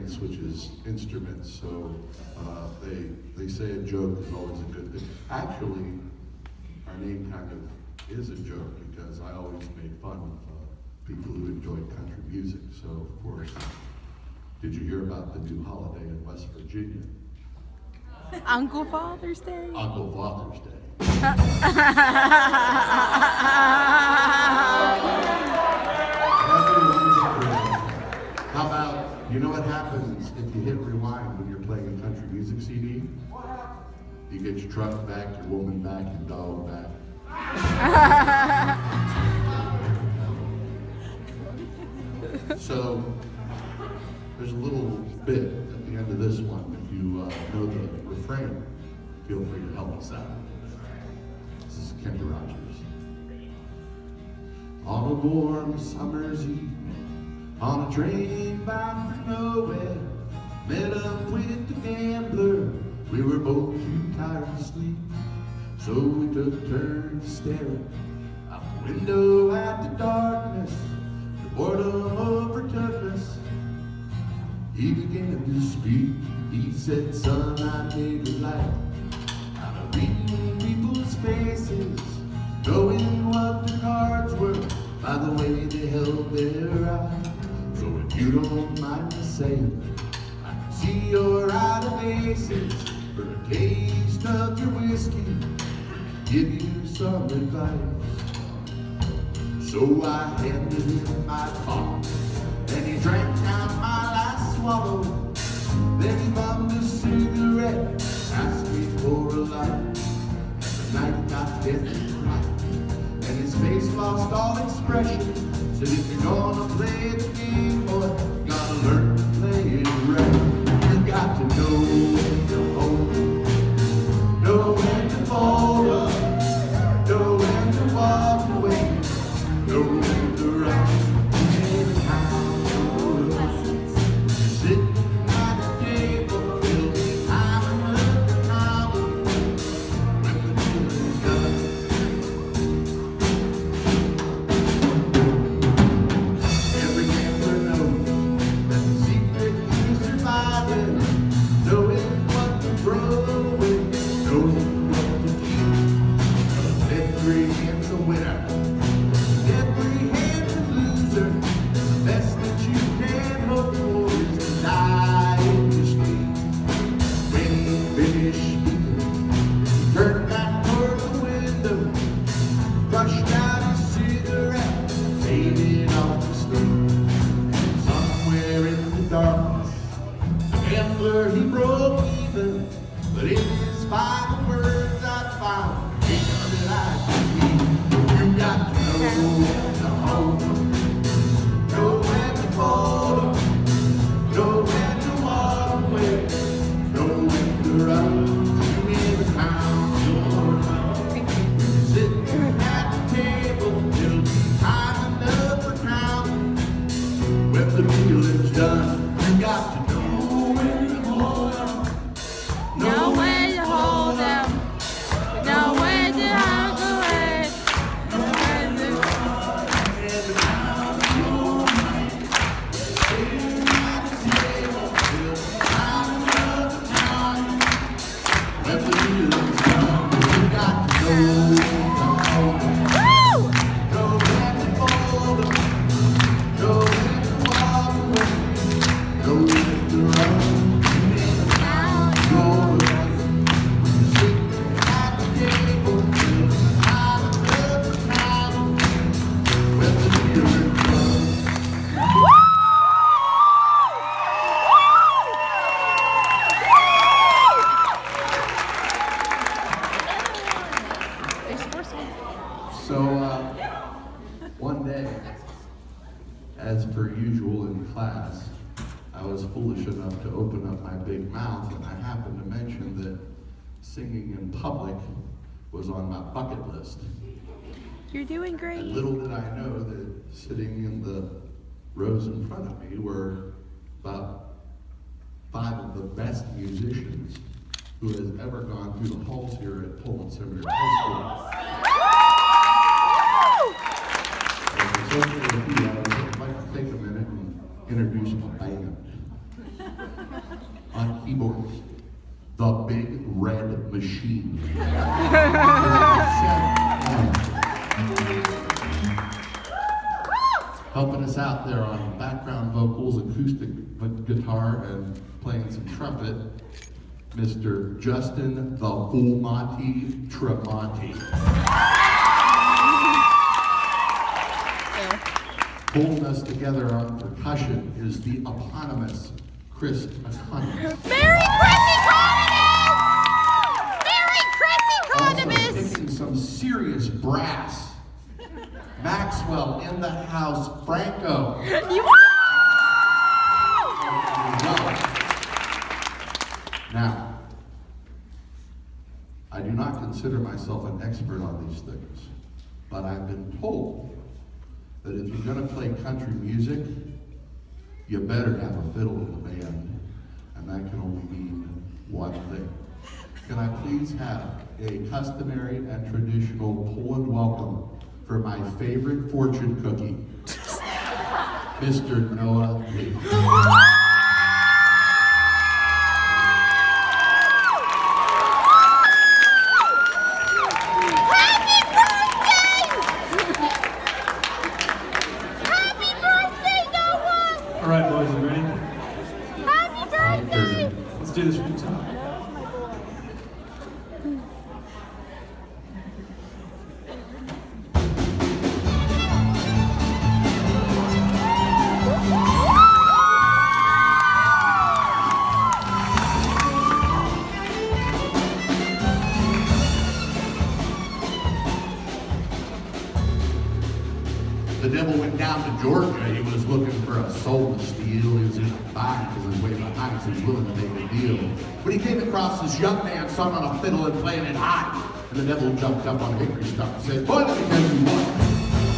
Switches instruments, so they say a joke is always a good thing. Actually, our name kind of is a joke because I always made fun of people who enjoyed country music. So, of course, did you hear about the new holiday in West Virginia? Uncle Father's Day. Uncle Father's Day. How about, you know what happens if you hit rewind when you're playing a country music CD? You get your truck back, your woman back, your dog back. So, there's a little bit at the end of this one. If you know the refrain, feel free to help us out. This is Kenny Rogers. On a warm summer's evening, on a train bound for nowhere, met up with the gambler. We were both too tired to sleep, so we took turns staring out the window at the darkness. The boredom overtook us. He began to speak. He said, "Son, I made a life out of reading people's faces, knowing what the cards were by the way they held their eyes. So if you don't mind me saying, I can see you're out of aces. For a taste of your whiskey, give you some advice." So I handed him my bottle, and he drank down my last swallow. Then he bummed a cigarette, asked me for a light, and the night got deathly quiet, and his face lost all expression. Said, "If you're gonna play the game, boy, you gotta learn to play it right. You got to know when to hold, know when to fold up, know when to walk away, know when to run." Every gambler was broke even, but in his final words I found, ain't nothing like me. You got to know when to hold 'em, know when to fold 'em, know when to walk away, know when to run. You never count your money. Sitting at the table till time enough for counting. When the dealing's done, you got to know when to hold 'em, Know when to hold them. Know when to walk away. When to when the dealing's done, you got to know when to hold 'em, Woo! know when to fold 'em, know when to walk away, know when to run. You never count your money. Sitting at the table till time enough for counting. When the dealing's done. So, one day, as per usual in class, I was foolish enough to open up my big mouth, and I happened to mention that singing in public was on my bucket list. You're doing And great. little did I know that sitting in the rows in front of me were about 5 of the best musicians who has ever gone through the halls here at Pullman Seminary High School. And it's okay with you, I would like to take a minute and introduce my band. On keyboards, the Big Red Machine. Helping us out there on background vocals, acoustic guitar, and playing some trumpet, Mr. Justin the Fulmonti Tremonti. Holding us together on percussion is the eponymous Chris McConnell. Merry Chrissy Condiments! Merry Chrissy Also Condiments! picking some serious brass. Maxwell in the house, Franco. You Now, I do not consider myself an expert on these things, but I've been told that if you're going to play country music, you better have a fiddle in the band, and that can only mean one thing. Can I please have a customary and traditional Poland welcome for my favorite fortune cookie, Mr. Noah Lee. All right, boys, you ready? Happy birthday! Let's do this from the top. The devil went down to Georgia. He was looking for a soul to steal. He was in a bind because he was way behind, so he was willing to make a deal. But he came across this young man sung on a fiddle and playing it hot. And the devil jumped up on a hickory stump and said, "Boy, let me tell you what.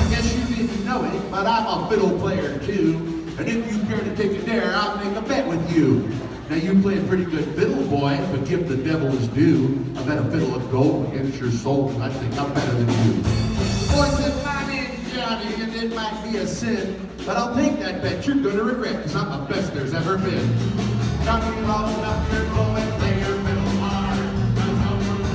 I guess you didn't know it, but I'm a fiddle player too. And if you care to take a dare, I'll make a bet with you. Now you play a pretty good fiddle, boy, but give the devil his due. I bet a fiddle of gold against your soul, and I think I'm better than you." The boy said, "My name's Johnny, and it might be a sin, but I'll take that bet you're gonna regret, because I'm the best there's ever been." Johnny rolled up your bow and play your fiddle hard. Cause I'm gonna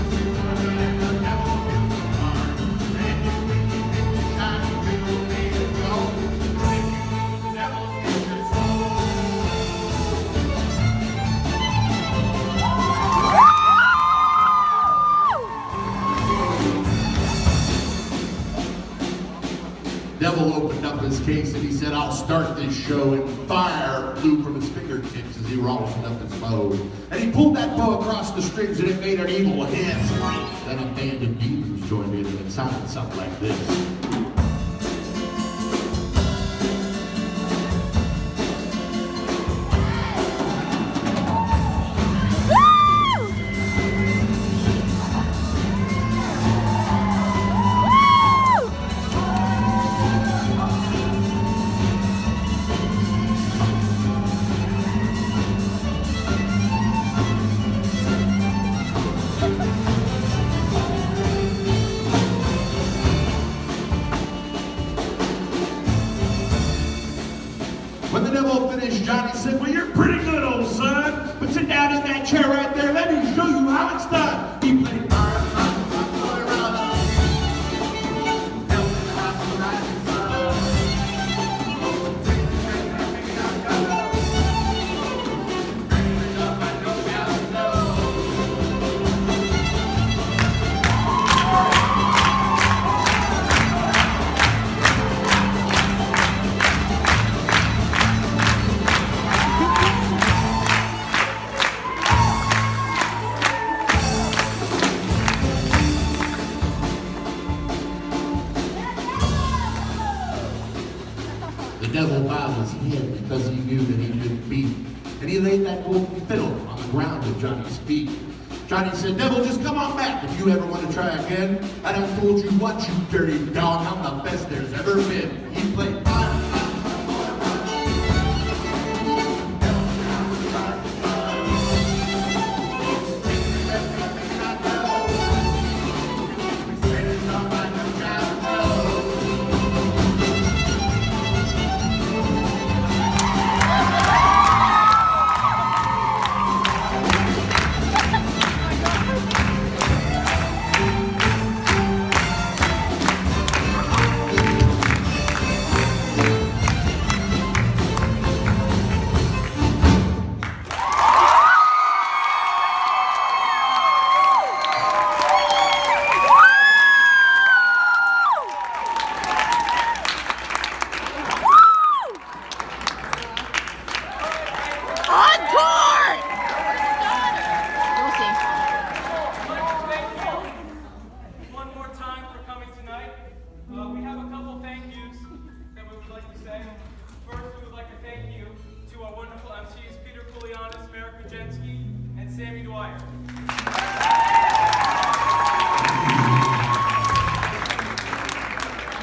and the devil gets so hard. And you think the shiny fiddle made it go. Break the devil's get your soul. Devil opened up his case and he said, "I'll start this show," and fire flew from his fingertips as he rolled up his bow. And he pulled that bow across the strings and it made an evil hiss. Then a band of demons joined in and it sounded something like this. When the devil finished, Johnny said, "Well, you're pretty good, old son, but sit down in that chair right there. Let me show you how it's done." He played The devil bowed his head because he knew that he couldn't beat. And he laid that golden fiddle on the ground at Johnny's feet. Johnny said, "Devil, just come on back if you ever want to try again. I done told you once, you dirty dog, I'm the best there's ever been." He played Encore! We'll see. One more time for coming tonight. We have a couple thank yous that we would like to say. First, we would like to thank you to our wonderful MCs, Peter Koulianis, Merrick Kujensky, and Sammy Dwyer.